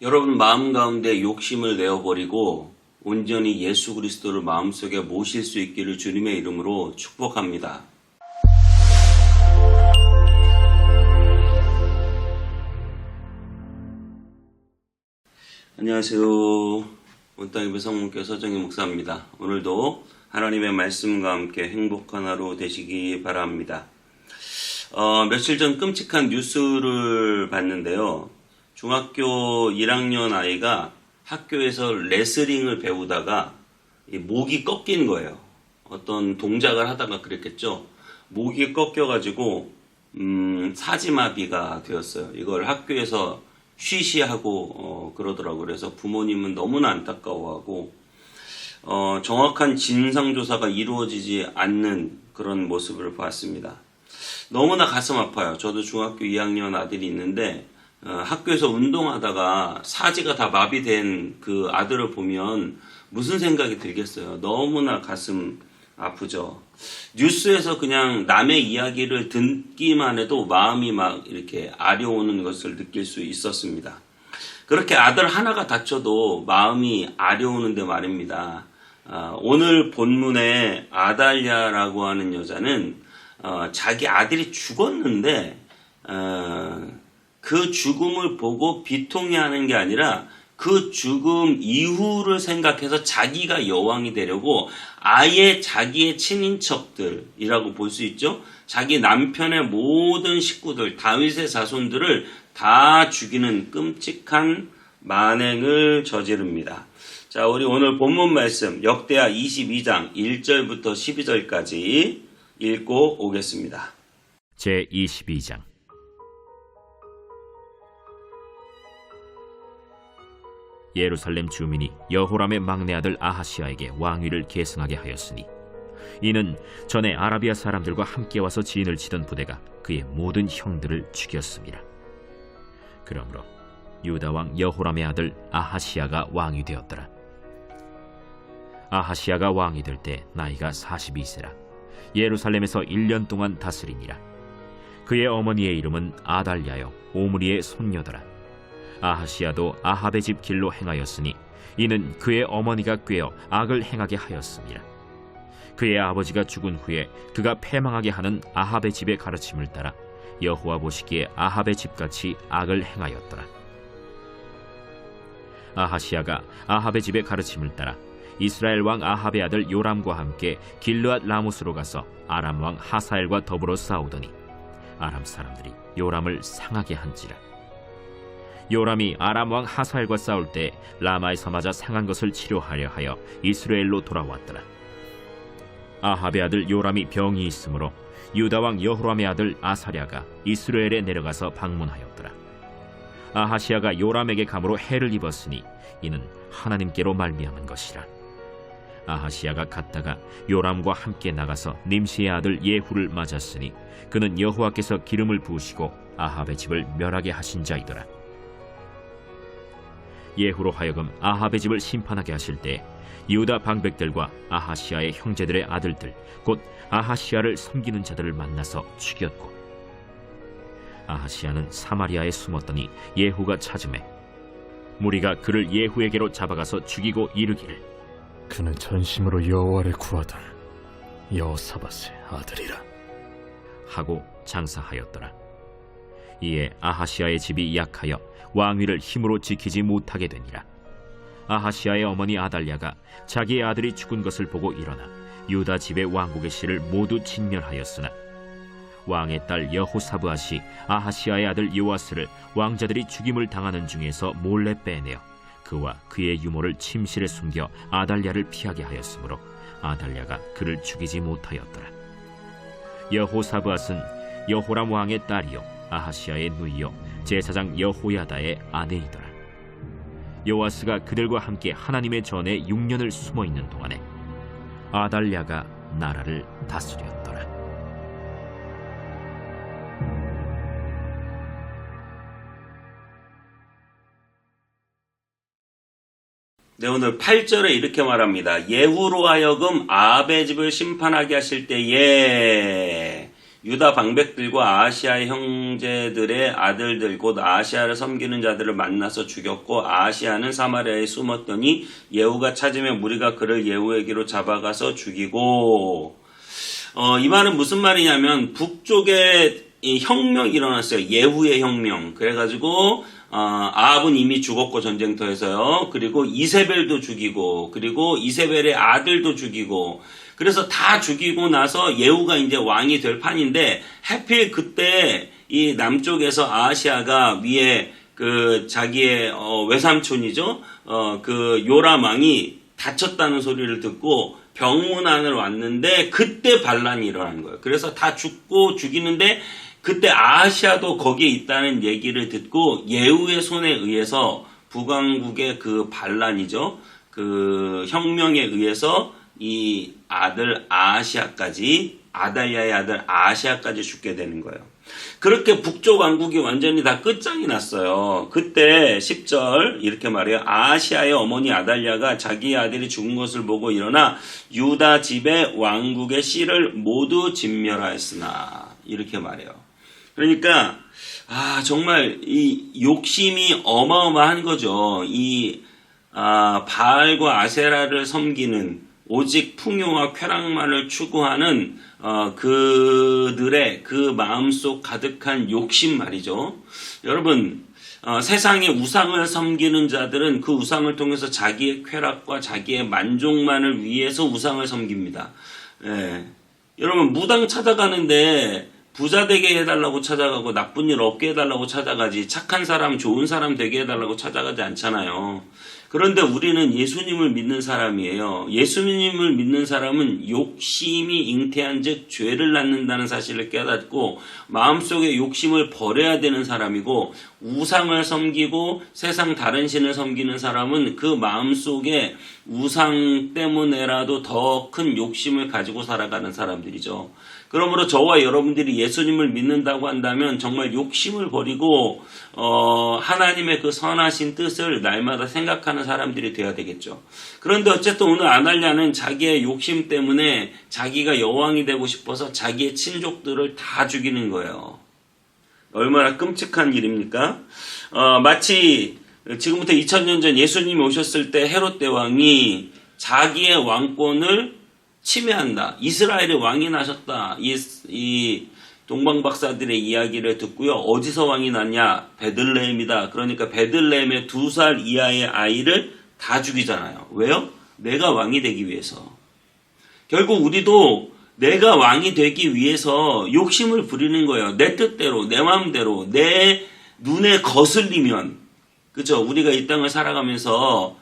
여러분 마음 가운데 욕심을 내어버리고 온전히 예수 그리스도를 마음속에 모실 수 있기를 주님의 이름으로 축복합니다. 안녕하세요. 온땅 예배 성문교회 서정희 목사입니다. 오늘도 하나님의 말씀과 함께 행복한 하루 되시기 바랍니다. 며칠 전 끔찍한 뉴스를 봤는데요. 중학교 1학년 아이가 학교에서 레슬링을 배우다가 목이 꺾인 거예요. 어떤 동작을 하다가 그랬겠죠. 목이 꺾여가지고 사지마비가 되었어요. 이걸 학교에서 쉬쉬하고 그러더라고요. 그래서 부모님은 너무나 안타까워하고 정확한 진상조사가 이루어지지 않는 그런 모습을 봤습니다. 너무나 가슴 아파요. 저도 중학교 2학년 아들이 있는데 학교에서 운동하다가 사지가 다 마비된 그 아들을 보면 무슨 생각이 들겠어요. 너무나 가슴 아프죠. 뉴스에서 그냥 남의 이야기를 듣기만 해도 마음이 막 이렇게 아려오는 것을 느낄 수 있었습니다. 그렇게 아들 하나가 다쳐도 마음이 아려오는데 말입니다. 오늘 본문의 아달랴라고 하는 여자는 자기 아들이 죽었는데 그 죽음을 보고 비통해하는 게 아니라 그 죽음 이후를 생각해서 자기가 여왕이 되려고 아예 자기의 친인척들이라고 볼 수 있죠. 자기 남편의 모든 식구들, 다윗의 자손들을 다 죽이는 끔찍한 만행을 저지릅니다. 자, 우리 오늘 본문 말씀 역대하 22장 1절부터 12절까지 읽고 오겠습니다. 제22장 예루살렘 주민이 여호람의 막내 아들 아하시야에게 왕위를 계승하게 하였으니 이는 전에 아라비아 사람들과 함께 와서 진을 치던 부대가 그의 모든 형들을 죽였습니다. 그러므로 유다 왕 여호람의 아들 아하시야가 왕이 되었더라. 아하시야가 왕이 될 때 나이가 42세라 예루살렘에서 1년 동안 다스리니라. 그의 어머니의 이름은 아달랴요 오므리의 손녀더라. 아하시야도 아합의 집 길로 행하였으니 이는 그의 어머니가 꾀어 악을 행하게 하였습니다. 그의 아버지가 죽은 후에 그가 패망하게 하는 아합의 집의 가르침을 따라 여호와 보시기에 아합의 집같이 악을 행하였더라. 아하시야가 아합의 집의 가르침을 따라 이스라엘 왕 아합의 아들 요람과 함께 길르앗 라모스로 가서 아람 왕 하사엘과 더불어 싸우더니 아람 사람들이 요람을 상하게 한지라. 요람이 아람 왕 하사엘과 싸울 때 라마에서 맞아 상한 것을 치료하려 하여 이스라엘로 돌아왔더라. 아합의 아들 요람이 병이 있으므로 유다 왕 여호람의 아들 아사랴가 이스라엘에 내려가서 방문하였더라. 아하시야가 요람에게 감으로 해를 입었으니 이는 하나님께로 말미암은 것이라. 아하시야가 갔다가 요람과 함께 나가서 nim시의 아들 예후를 맞았으니 그는 여호와께서 기름을 부으시고 아합의 집을 멸하게 하신 자이더라. 예후로 하여금 아합의 집을 심판하게 하실 때 유다 방백들과 아하시야의 형제들의 아들들 곧 아하시야를 섬기는 자들을 만나서 죽였고 아하시야는 사마리아에 숨었더니 예후가 찾음에 무리가 그를 예후에게로 잡아가서 죽이고 이르기를 그는 전심으로 여호와를 구하던 여호사밧의 아들이라 하고 장사하였더라. 이에 아하시야의 집이 약하여 왕위를 힘으로 지키지 못하게 되니라. 아하시야의 어머니 아달랴가 자기의 아들이 죽은 것을 보고 일어나 유다 집의 왕국의 씨를 모두 진멸하였으나 왕의 딸 여호사브앗이 아하시야의 아들 요아스를 왕자들이 죽임을 당하는 중에서 몰래 빼내어 그와 그의 유모를 침실에 숨겨 아달랴를 피하게 하였으므로 아달랴가 그를 죽이지 못하였더라. 여호사브앗은 여호람 왕의 딸이요 아하시야의 누이요 제사장 여호야다의 아내이더라. 요아스가 그들과 함께 하나님의 전에 6년을 숨어있는 동안에 아달랴가 나라를 다스렸더라. 네, 오늘 8절에 이렇게 말합니다. 예후로 하여금 아합의 집을 심판하게 하실 때에 유다 방백들과 아하시아의 형제들의 아들들 곧 아하시아를 섬기는 자들을 만나서 죽였고 아하시아는 사마리아에 숨었더니 예후가 찾으며 무리가 그를 예후에게로 잡아가서 죽이고. 이 말은 무슨 말이냐면 북쪽에 이 혁명이 일어났어요. 예후의 혁명. 그래가지고 아합은 이미 죽었고 전쟁터에서요. 그리고 이세벨도 죽이고 그리고 이세벨의 아들도 죽이고 그래서 다 죽이고 나서 예후가 이제 왕이 될 판인데 하필 그때 이 남쪽에서 아하시아가 위에 그 자기의 외삼촌이죠. 그 요람 왕이 다쳤다는 소리를 듣고 병문안을 왔는데 그때 반란이 일어난 거예요. 그래서 다 죽고 죽이는데 그때 아하시아도 거기에 있다는 얘기를 듣고 예후의 손에 의해서 북왕국의 그 반란이죠. 그 혁명에 의해서 이 아들 아하시아까지 아달랴의 아들 아하시아까지 죽게 되는 거예요. 그렇게 북쪽 왕국이 완전히 다 끝장이 났어요. 그때 10절 이렇게 말해요. 아하시아의 어머니 아달랴가 자기의 아들이 죽은 것을 보고 일어나 유다 집의 왕국의 씨를 모두 진멸하였으나 이렇게 말해요. 그러니까 정말 이 욕심이 어마어마한 거죠. 이 바알과 아세라를 섬기는 오직 풍요와 쾌락만을 추구하는 그들의 그 마음속 가득한 욕심 말이죠. 여러분 세상의 우상을 섬기는 자들은 그 우상을 통해서 자기의 쾌락과 자기의 만족만을 위해서 우상을 섬깁니다. 여러분 무당 찾아가는데 부자 되게 해달라고 찾아가고 나쁜 일 없게 해달라고 찾아가지 착한 사람 좋은 사람 되게 해달라고 찾아가지 않잖아요. 그런데 우리는 예수님을 믿는 사람이에요. 예수님을 믿는 사람은 욕심이 잉태한 즉 죄를 낳는다는 사실을 깨닫고 마음속에 욕심을 버려야 되는 사람이고 우상을 섬기고 세상 다른 신을 섬기는 사람은 그 마음속에 우상 때문에라도 더 큰 욕심을 가지고 살아가는 사람들이죠. 그러므로 저와 여러분들이 예수님을 믿는다고 한다면 정말 욕심을 버리고 하나님의 그 선하신 뜻을 날마다 생각하는 사람들이 되어야 되겠죠. 그런데 어쨌든 오늘 아달랴는 자기의 욕심 때문에 자기가 여왕이 되고 싶어서 자기의 친족들을 다 죽이는 거예요. 얼마나 끔찍한 일입니까? 마치 지금부터 2000년 전 예수님이 오셨을 때 헤롯 대왕이 자기의 왕권을 침해한다. 이스라엘의 왕이 나셨다. 이 동방박사들의 이야기를 듣고요. 어디서 왕이 났냐? 베들레헴이다. 그러니까 베들레헴의 2살 이하의 아이를 다 죽이잖아요. 왜요? 내가 왕이 되기 위해서. 결국 우리도 내가 왕이 되기 위해서 욕심을 부리는 거예요. 내 뜻대로, 내 마음대로, 내 눈에 거슬리면, 그죠? 우리가 이 땅을 살아가면서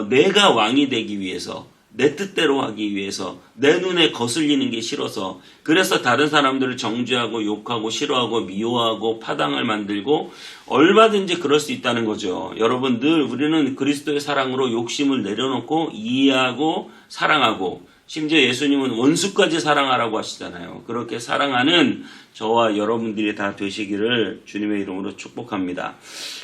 내가 왕이 되기 위해서, 내 뜻대로 하기 위해서 내 눈에 거슬리는 게 싫어서 그래서 다른 사람들을 정죄하고 욕하고 싫어하고 미워하고 파당을 만들고 얼마든지 그럴 수 있다는 거죠. 여러분 늘 우리는 그리스도의 사랑으로 욕심을 내려놓고 이해하고 사랑하고 심지어 예수님은 원수까지 사랑하라고 하시잖아요. 그렇게 사랑하는 저와 여러분들이 다 되시기를 주님의 이름으로 축복합니다.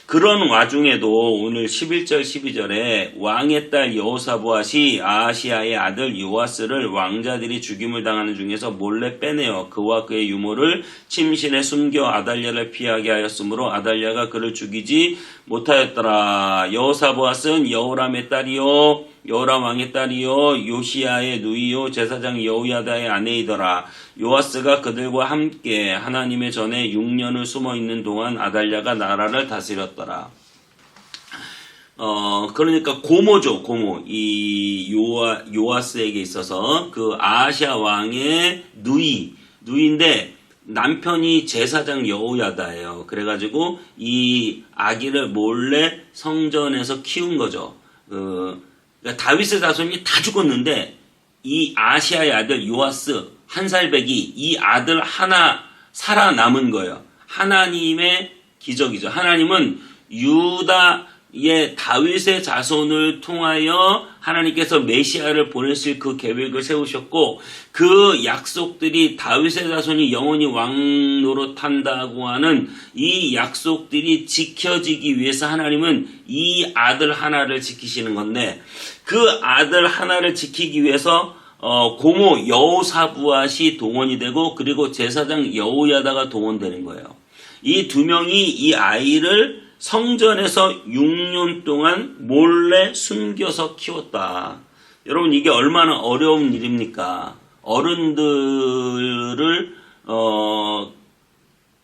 그런 와중에도 오늘 11절 12절에 왕의 딸 여호사보앗이 아하시아의 아들 요아스를 왕자들이 죽임을 당하는 중에서 몰래 빼내어 그와 그의 유모를 침실에 숨겨 아달랴를 피하게 하였으므로 아달랴가 그를 죽이지 못하였더라. 여호사보앗은 여호람의 딸이요 여호람 왕의 딸이요 요시야의 누이요 제사장 여호야다의 아내이더라. 요아스가 그들과 함께 하나님의 전에 6년을 숨어있는 동안 아달랴가 나라를 다스렸더라. 그러니까 고모죠, 고모. 이 요아스에게 있어서 그 아하시아 왕의 누이인데 남편이 제사장 여호야다예요. 그래가지고 이 아기를 몰래 성전에서 키운 거죠. 그러니까 다윗의 자손이 다 죽었는데 이 아하시아의 아들 요아스 1살배기 이 아들 하나 살아남은 거예요. 하나님의 기적이죠. 하나님은 유다의 다윗의 자손을 통하여 하나님께서 메시아를 보내실 그 계획을 세우셨고 그 약속들이 다윗의 자손이 영원히 왕 노릇한다고 하는 이 약속들이 지켜지기 위해서 하나님은 이 아들 하나를 지키시는 건데 그 아들 하나를 지키기 위해서 고모 여호사부앗이 동원이 되고 그리고 제사장 여호야다가 동원되는 거예요. 이 두 명이 이 아이를 성전에서 6년 동안 몰래 숨겨서 키웠다. 여러분 이게 얼마나 어려운 일입니까? 어른들을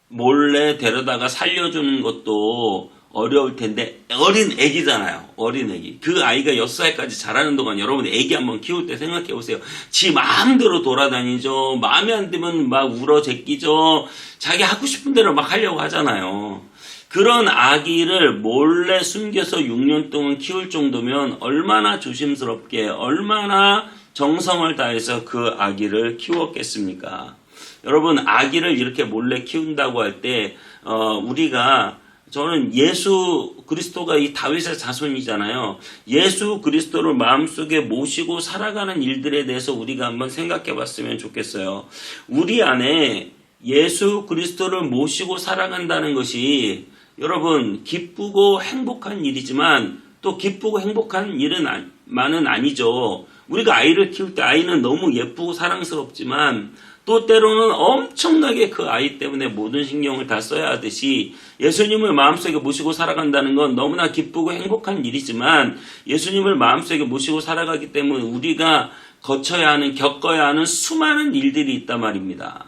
몰래 데려다가 살려주는 것도 어려울 텐데 어린 애기잖아요. 어린 애기. 그 아이가 6살까지 자라는 동안 여러분 애기 한번 키울 때 생각해 보세요. 지 마음대로 돌아다니죠. 마음에 안 들면 막 울어 제끼죠. 자기 하고 싶은 대로 막 하려고 하잖아요. 그런 아기를 몰래 숨겨서 6년 동안 키울 정도면 얼마나 조심스럽게 얼마나 정성을 다해서 그 아기를 키웠겠습니까? 여러분 아기를 이렇게 몰래 키운다고 할 때 우리가 저는 예수 그리스도가 이 다윗의 자손이잖아요. 예수 그리스도를 마음속에 모시고 살아가는 일들에 대해서 우리가 한번 생각해 봤으면 좋겠어요. 우리 안에 예수 그리스도를 모시고 살아간다는 것이 여러분 기쁘고 행복한 일이지만 또 기쁘고 행복한 일은 만은 아니죠. 우리가 아이를 키울 때 아이는 너무 예쁘고 사랑스럽지만 또 때로는 엄청나게 그 아이 때문에 모든 신경을 다 써야 하듯이 예수님을 마음속에 모시고 살아간다는 건 너무나 기쁘고 행복한 일이지만 예수님을 마음속에 모시고 살아가기 때문에 우리가 거쳐야 하는 겪어야 하는 수많은 일들이 있단 말입니다.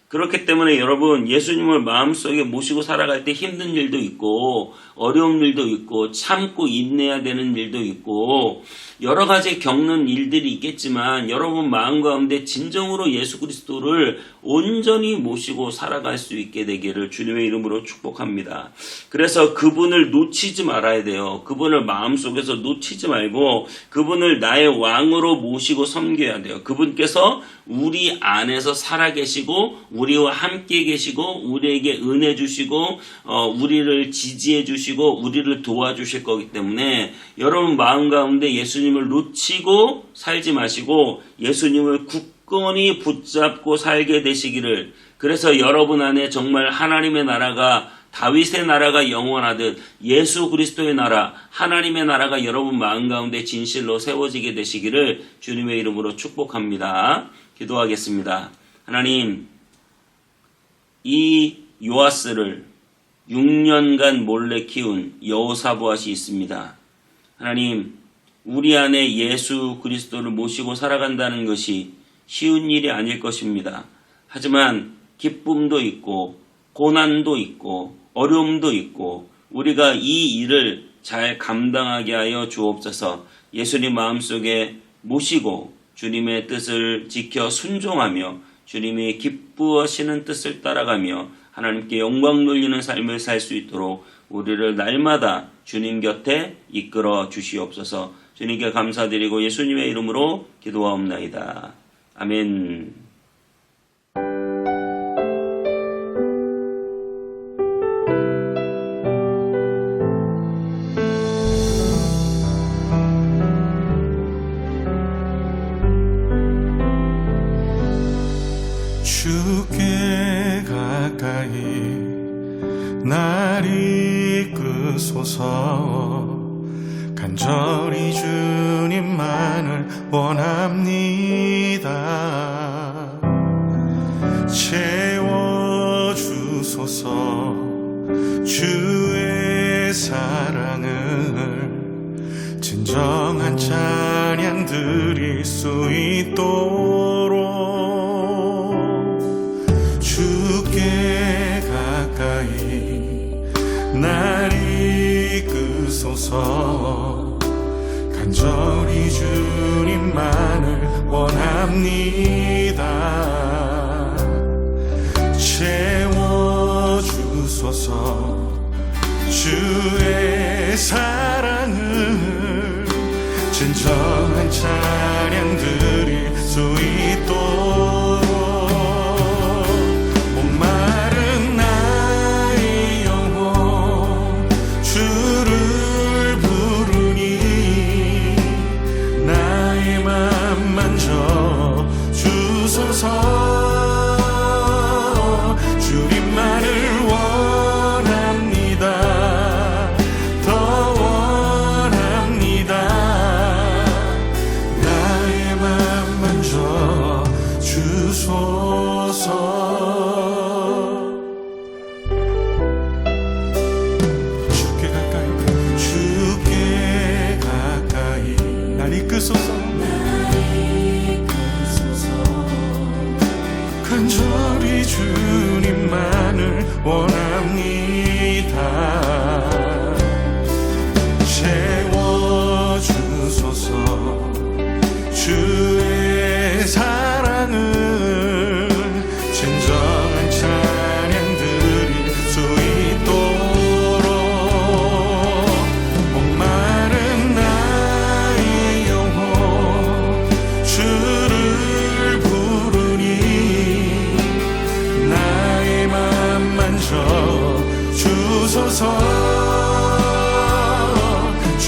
그렇기 때문에 여러분 예수님을 마음속에 모시고 살아갈 때 힘든 일도 있고 어려운 일도 있고 참고 인내해야 되는 일도 있고 여러 가지 겪는 일들이 있겠지만 여러분 마음 가운데 진정으로 예수 그리스도를 온전히 모시고 살아갈 수 있게 되기를 주님의 이름으로 축복합니다. 그래서 그분을 놓치지 말아야 돼요. 그분을 마음속에서 놓치지 말고 그분을 나의 왕으로 모시고 섬겨야 돼요. 그분께서 우리 안에서 살아계시고 우리와 함께 계시고 우리에게 은혜 주시고 우리를 지지해 주시고 우리를 도와주실 거기 때문에 여러분 마음 가운데 예수님을 놓치고 살지 마시고 예수님을 굳건히 붙잡고 살게 되시기를 그래서 여러분 안에 정말 하나님의 나라가 다윗의 나라가 영원하듯 예수 그리스도의 나라 하나님의 나라가 여러분 마음 가운데 진실로 세워지게 되시기를 주님의 이름으로 축복합니다. 기도하겠습니다. 하나님 이 요아스를 6년간 몰래 키운 여호사부앗이 있습니다. 하나님 우리 안에 예수 그리스도를 모시고 살아간다는 것이 쉬운 일이 아닐 것입니다. 하지만 기쁨도 있고 고난도 있고 어려움도 있고 우리가 이 일을 잘 감당하게 하여 주옵소서. 예수님 마음속에 모시고 주님의 뜻을 지켜 순종하며 주님이 기뻐하시는 뜻을 따라가며 하나님께 영광 돌리는 삶을 살 수 있도록 우리를 날마다 주님 곁에 이끌어 주시옵소서. 주님께 감사드리고 예수님의 이름으로 기도하옵나이다. 아멘. 주께 가까이 날 이끄소서. 간절히 주님만을 원합니다. 채워주소서. 주의 사랑을 진정한 찬양 드릴 수 있도록 주께 가까이 날 이끄소서. 간절히 주님만을 원합니다. 채워주소서. 주의 사랑을 진정한 찬양 드릴 수 있도록 목마른 나의 영혼 주를 부르니 나의 맘 만져 주소서. 주님만을 원합니다. 더 원합니다. 나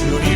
주님